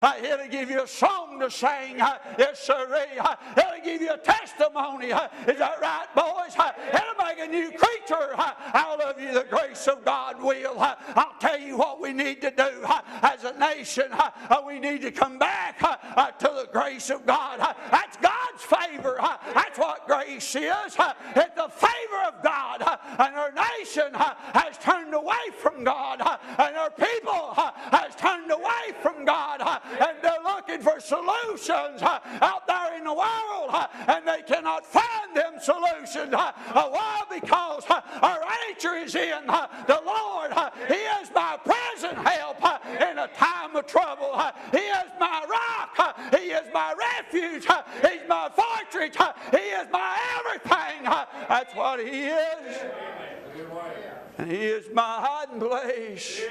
It'll give you a song to sing. Yes, sir. It'll give you a testimony. Is that right, boys? It'll make a new creature out of you. The grace of God will. I'll tell you what we need to do as a nation. We need to come back to the grace of God. That's God's favor. That's what grace is. It's the favor of God. And our nation has turned away from God. And our people has turned away from God. And they're looking for solutions out there in the world, and they cannot find them solutions. Why? Because our nature is in the Lord. He is my present help in a time of trouble. He is my rock. He is my refuge. He's my fortress. He is my everything. That's what He is. And He is my hiding place.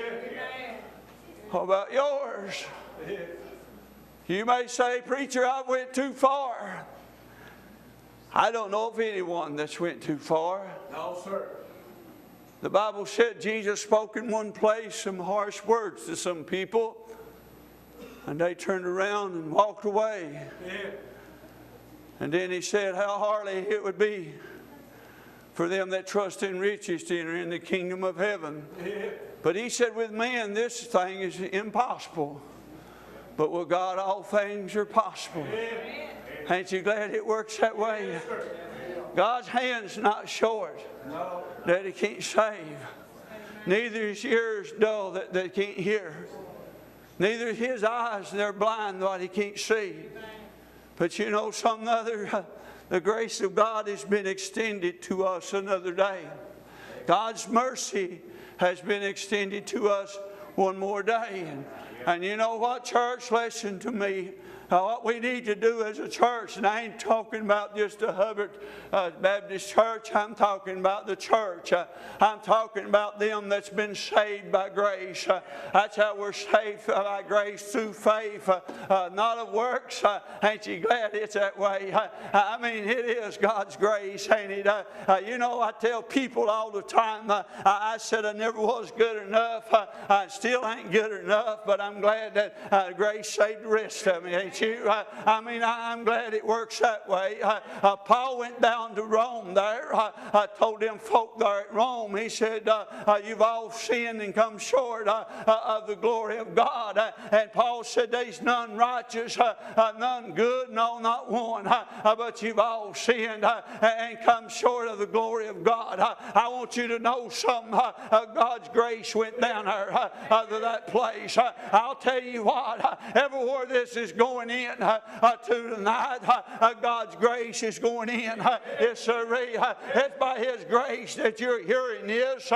How about yours? You may say, preacher, I went too far. I don't know of anyone that's went too far. No, sir. The Bible said Jesus spoke in one place some harsh words to some people, and they turned around and walked away. Yeah. And then He said how hardly it would be for them that trust in riches to enter in the kingdom of heaven. Yeah. But He said, with men this thing is impossible. But with God all things are possible. Amen. Ain't you glad it works that way? Yes, sir. God's hand's not short No. that He can't save. Neither is yours dull that they can't hear. Neither is His eyes, they're blind that He can't see. But you know something other? The grace of God has been extended to us another day. God's mercy has been extended to us one more day. And you know what, church? Listen to me. What we need to do as a church, and I ain't talking about just a Hubbard Baptist church, I'm talking about the church. I'm talking about them that's been saved by grace. That's how we're saved by grace through faith, not of works. Ain't you glad it's that way? I mean, it is God's grace, ain't it? You know, I tell people all the time, I said I never was good enough. I still ain't good enough, but I'm glad that grace saved the rest of me, ain't you? I mean, I'm glad it works that way. Paul went down to Rome there. I told them folk there at Rome, he said, you've all sinned and come short of the glory of God. And Paul said, there's none righteous, none good, no, not one. But you've all sinned and come short of the glory of God. I want you to know something. God's grace went down there to that place. I'll tell you what, everywhere this is going in to tonight, God's grace is going in. Yes, sir. It's by His grace that you're hearing this.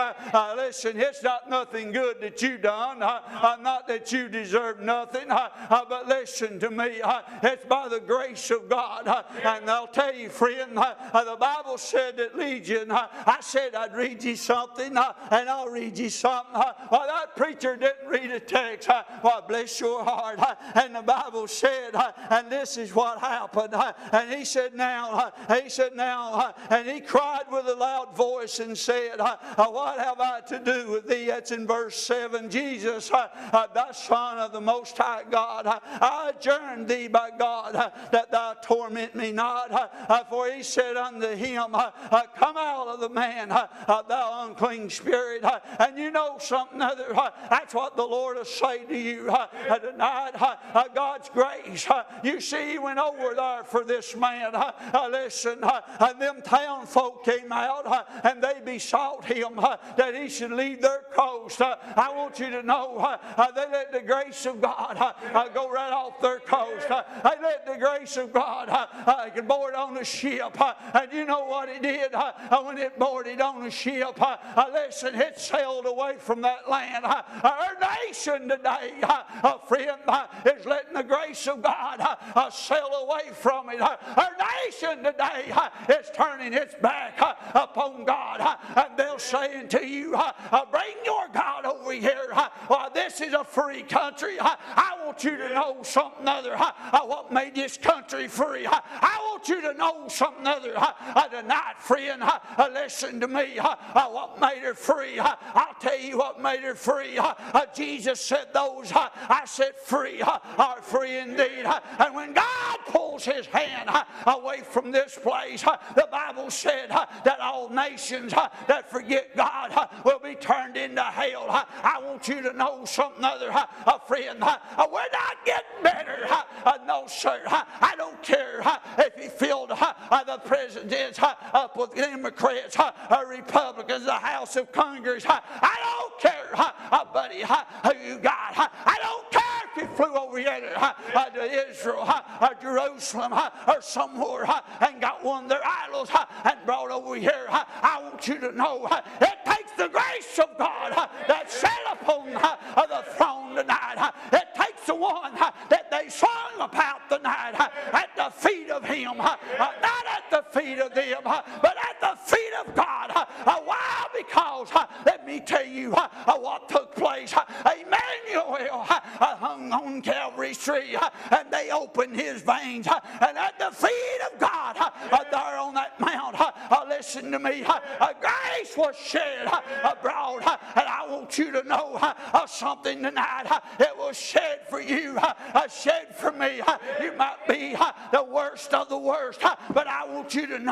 Listen, it's not nothing good that you done, not that you deserve nothing, but listen to me. It's by the grace of God. And I'll tell you, friend, the Bible said that Legion, I said I'd read you something, and I'll read you something. Well, that preacher didn't read a text. Well, bless your heart. And the Bible said, and this is what happened. And he said now, and he cried with a loud voice and said, what have I to do with thee? That's in verse 7. Jesus, thou Son of the Most High God, I adjourn thee by God that thou torment me not. For he said unto him, come out of the man, thou unclean spirit. And you know something other, that's what the Lord will say to you tonight. God's grace. You see, He went over there for this man. Listen, them town folk came out and they besought him that he should leave their coast. I want you to know they let the grace of God go right off their coast. They let the grace of God board on the ship. And you know what it did? When it boarded on the ship, listen, it sailed away from that land. Our nation today, friend, is letting the grace of of God sail away from it. Our nation today is turning its back upon God. And they'll say unto you, bring your God over here. This is a free country. I want you to know something other. What made this country free? I want you to know something other. Tonight, friend, listen to me. What made her free? I'll tell you what made her free. Jesus said, those I set free are free indeed. And when God pulls his hand away from this place, the Bible said that all nations that forget God will be turned into hell. I want you to know something other, friend. We're not getting better. No, sir. I don't care if he filled the presidents up with Democrats or Republicans, the House of Congress. I don't care, buddy, who you got. I don't care if you flew over here to Israel or Jerusalem or somewhere and got one of their idols and brought over here. I want you to know it takes the grace of God that sat upon the throne tonight. It takes the one that they sung about tonight at the feet of him, not at the feet of them, but at the feet of God. Why? Because let me tell you what took place. Emmanuel hung on Calvary's tree, and they opened his veins, and at the feet of God, there on that mount, listen to me, grace was shed abroad, and I want you to know something tonight. It was shed for you, shed for me. You might be the worst of the worst, but I want you to know